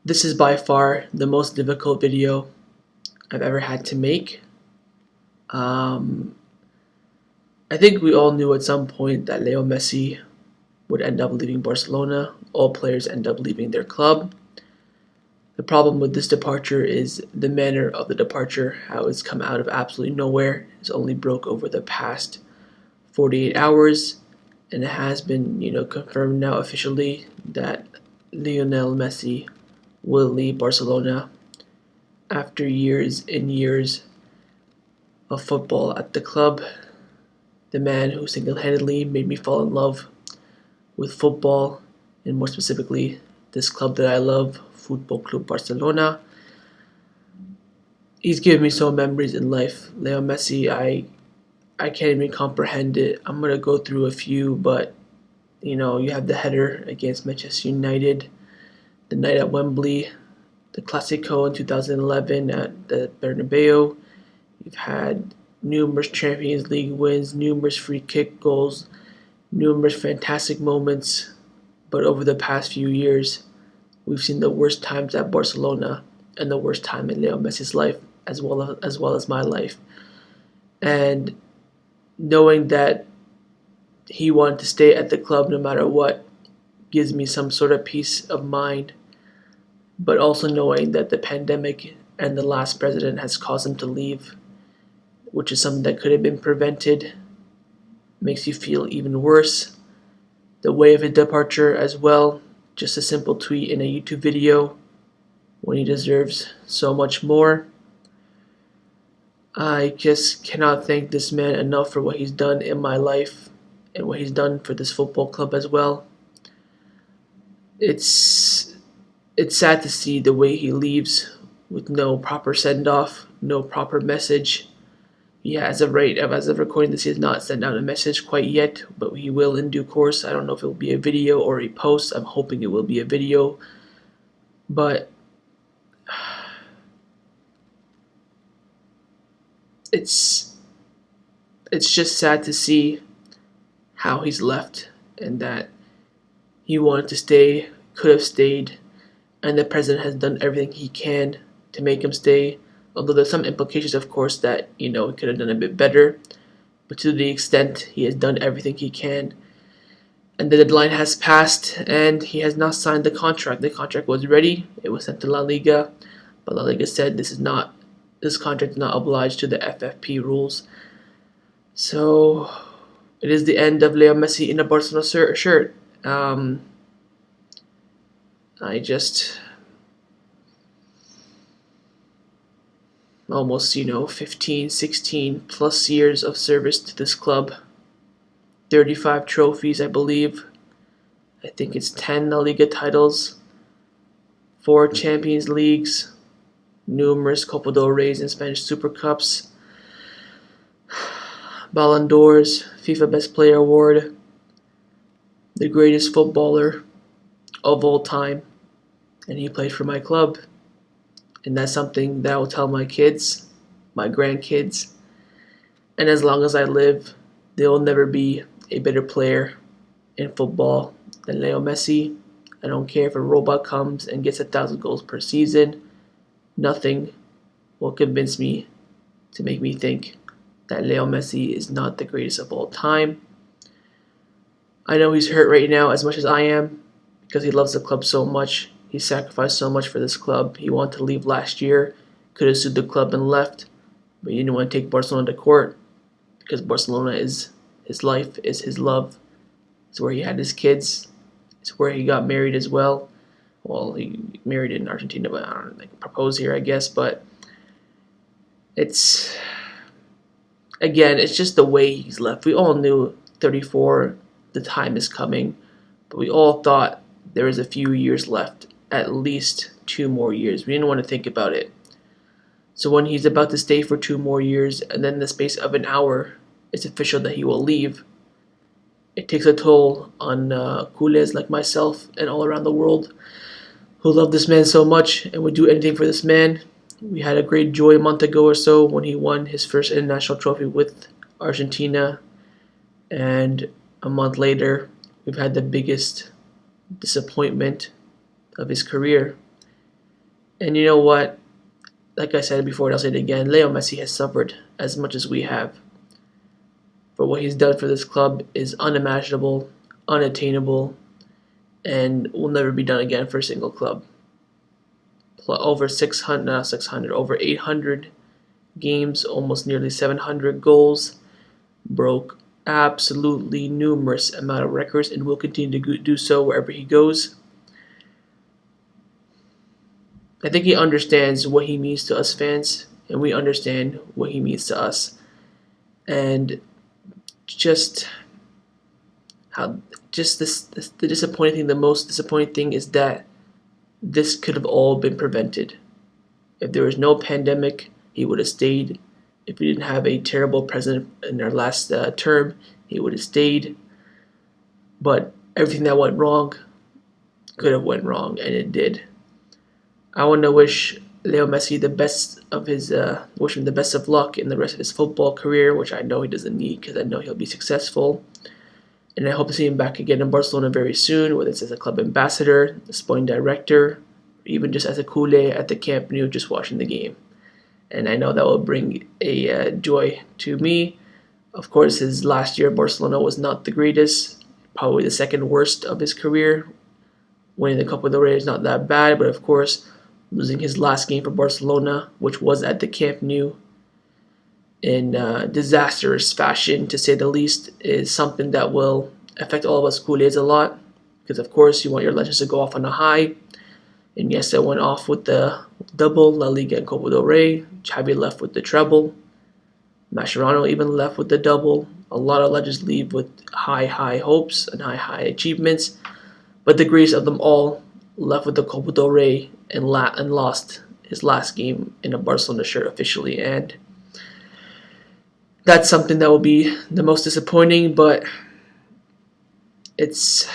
This is by far the most difficult video I've ever had to make. Um, I think we all knew at some point that Leo Messi would end up leaving Barcelona. All players end up leaving their club. The problem with this departure is the manner of the departure, how it's come out of absolutely nowhere. It's only broke over the past 48 hours, and it has been, confirmed now officially that Lionel Messi will leave Barcelona after years and years of football at the club. The man who single-handedly made me fall in love with football, and more specifically, this club that I love, Football Club Barcelona. He's given me so many memories in life. Leo Messi, I can't even comprehend it. I'm gonna go through a few, but you have the header against Manchester United, the night at Wembley, the Clasico in 2011 at the Bernabeu. You've had numerous Champions League wins, numerous free kick goals, numerous fantastic moments. But over the past few years, we've seen the worst times at Barcelona and the worst time in Leo Messi's life, as well as my life. And knowing that he wanted to stay at the club no matter what gives me some sort of peace of mind. But also knowing that the pandemic and the last president has caused him to leave, which is something that could have been prevented, makes you feel even worse. The way of his departure as well, just a simple tweet in a YouTube video when he deserves so much more. I just cannot thank this man enough for what he's done in my life and what he's done for this football club as well. It's sad to see the way he leaves with no proper send-off, no proper message. Yeah, as of recording this, he has not sent out a message quite yet, but he will in due course. I don't know if it will be a video or a post. I'm hoping it will be a video. But it's just sad to see how he's left, and that he wanted to stay, could have stayed, and the president has done everything he can to make him stay. Although there's some implications, of course, that he could have done a bit better, but to the extent he has done everything he can, and the deadline has passed, and he has not signed the contract. The contract was ready; it was sent to La Liga, but La Liga said this contract is not obliged to the FFP rules. So it is the end of Leo Messi in a Barcelona shirt. I just almost 15, 16 plus years of service to this club, 35 trophies, I believe. I think it's 10 La Liga titles, 4 Champions Leagues, numerous Copa del Rey's and Spanish Super Cups, Ballon d'Ors, FIFA Best Player Award, the greatest footballer of all time, and he played for my club. And that's something that I will tell my kids, my grandkids, and as long as I live, there will never be a better player in football than Leo Messi. I don't care if a robot comes and gets 1,000 goals per season. Nothing will convince me to make me think that Leo Messi is not the greatest of all time. I know he's hurt right now as much as I am because he loves the club so much. He sacrificed so much for this club. He wanted to leave last year, could have sued the club and left, but he didn't want to take Barcelona to court because Barcelona is his life, is his love. It's where he had his kids. It's where he got married as well. Well, he married in Argentina, but I don't know, proposed here, I guess. But it's just the way he's left. We all knew 34, the time is coming, but we all thought there was a few years left, at least 2 more years. We didn't want to think about it. So when he's about to stay for 2 more years, and then in the space of an hour, it's official that he will leave, it takes a toll on culés like myself and all around the world who love this man so much and would do anything for this man. We had a great joy a month ago or so when he won his first international trophy with Argentina, and a month later, we've had the biggest disappointment of his career And you know what? Like I said before, and I'll say it again, Leo Messi has suffered as much as we have. But what he's done for this club is unimaginable, unattainable, and will never be done again for a single club. Over 600, not 600, over 800 games, almost nearly 700 goals, broke absolutely numerous amount of records, and will continue to do so wherever he goes. I think he understands what he means to us fans, and we understand what he means to us. And just how just this the disappointing thing, the most disappointing thing is that this could have all been prevented. If there was no pandemic, he would have stayed. If we didn't have a terrible president in our last term, he would have stayed. But everything that went wrong could have went wrong, and it did. I want to wish Leo Messi the best of his, wish him the best of luck in the rest of his football career, which I know he doesn't need because I know he'll be successful. And I hope to see him back again in Barcelona very soon, whether it's as a club ambassador, a sporting director, or even just as a culé at the Camp Nou, just watching the game. And I know that will bring a joy to me. Of course, his last year at Barcelona was not the greatest, probably the second worst of his career. Winning the Copa del Rey is not that bad, but of course, losing his last game for Barcelona, which was at the Camp Nou, in disastrous fashion, to say the least, is something that will affect all of us culés a lot. Because, of course, you want your legends to go off on a high. And yes, it went off with the double, La Liga and Copa del Rey. Xavi left with the treble. Mascherano even left with the double. A lot of legends leave with high hopes and high achievements. But the greatest of them all left with the Copa del Rey and lost his last game in a Barcelona shirt officially. And that's something that will be the most disappointing, but it's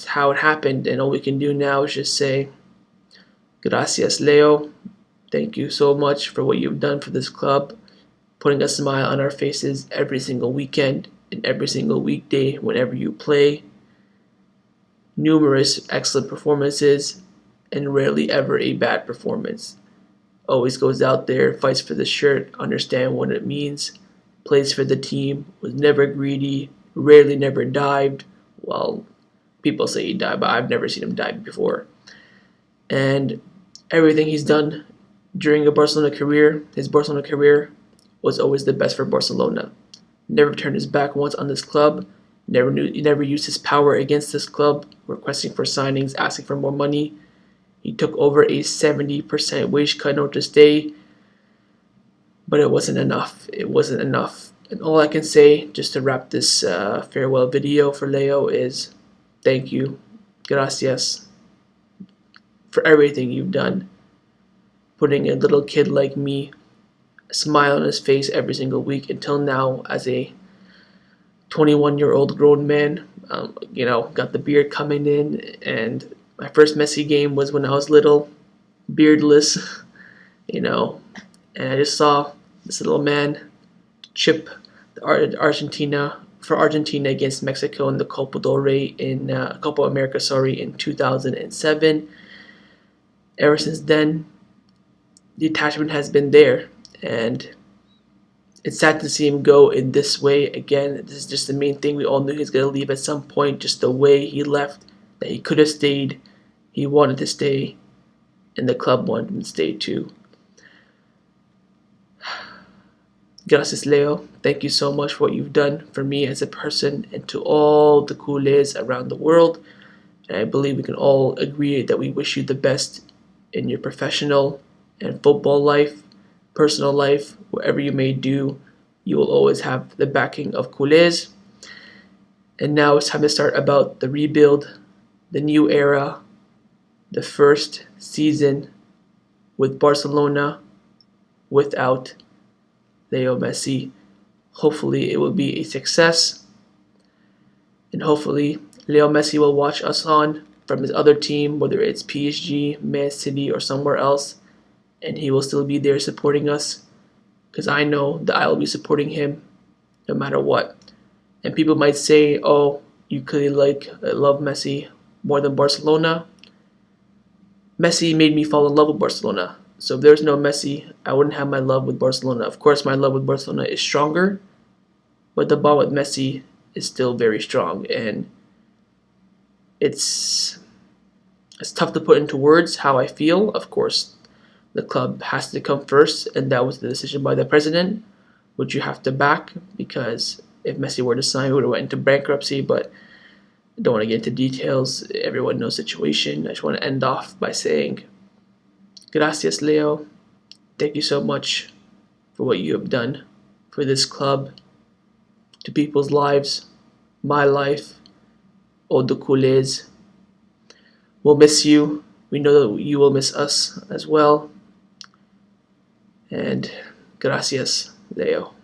how it happened. And all we can do now is just say, gracias, Leo. Thank you so much for what you've done for this club, putting a smile on our faces every single weekend and every single weekday whenever you play. Numerous excellent performances and rarely ever a bad performance. Always goes out there, fights for the shirt, understand what it means, plays for the team, was never greedy, rarely never dived. Well, people say he dived, but I've never seen him dive before. And everything he's done during his Barcelona career, was always the best for Barcelona. Never turned his back once on this club. Never used his power against this club, requesting for signings, asking for more money. He took over a 70% wage cut in order to stay, but it wasn't enough. It wasn't enough. And all I can say, just to wrap this farewell video for Leo, is thank you, gracias, for everything you've done. Putting a little kid like me a smile on his face every single week until now as a 21-year-old grown man. Got the beard coming in, and my first Messi game was when I was little, beardless, and I just saw this little man chip Argentina against Mexico in the Copa del Rey Copa America, in 2007. Ever since then, the attachment has been there, and it's sad to see him go in this way again. This is just the main thing. We all knew he was going to leave at some point, just the way he left, that he could have stayed. He wanted to stay, and the club wanted him to stay too. Gracias, Leo. Thank you so much for what you've done for me as a person and to all the culés around the world. And I believe we can all agree that we wish you the best in your professional and football life, personal life, whatever you may do. You will always have the backing of culés. And now it's time to start about the rebuild, the new era, the first season with Barcelona without Leo Messi. Hopefully it will be a success, and hopefully Leo Messi will watch us on from his other team, whether it's PSG, Man City, or somewhere else, and he will still be there supporting us, because I know that I will be supporting him no matter what. And people might say, oh, you clearly love Messi more than Barcelona. Messi made me fall in love with Barcelona. So if there's no Messi, I wouldn't have my love with Barcelona. Of course, my love with Barcelona is stronger, but the bond with Messi is still very strong, and it's it's tough to put into words how I feel. Of course, the club has to come first, and that was the decision by the president, which you have to back because if Messi were to sign, we would have went into bankruptcy. But I don't want to get into details. Everyone knows the situation. I just want to end off by saying, gracias, Leo. Thank you so much for what you have done for this club, to people's lives, my life, all the culés. We'll miss you. We know that you will miss us as well. And gracias, Leo.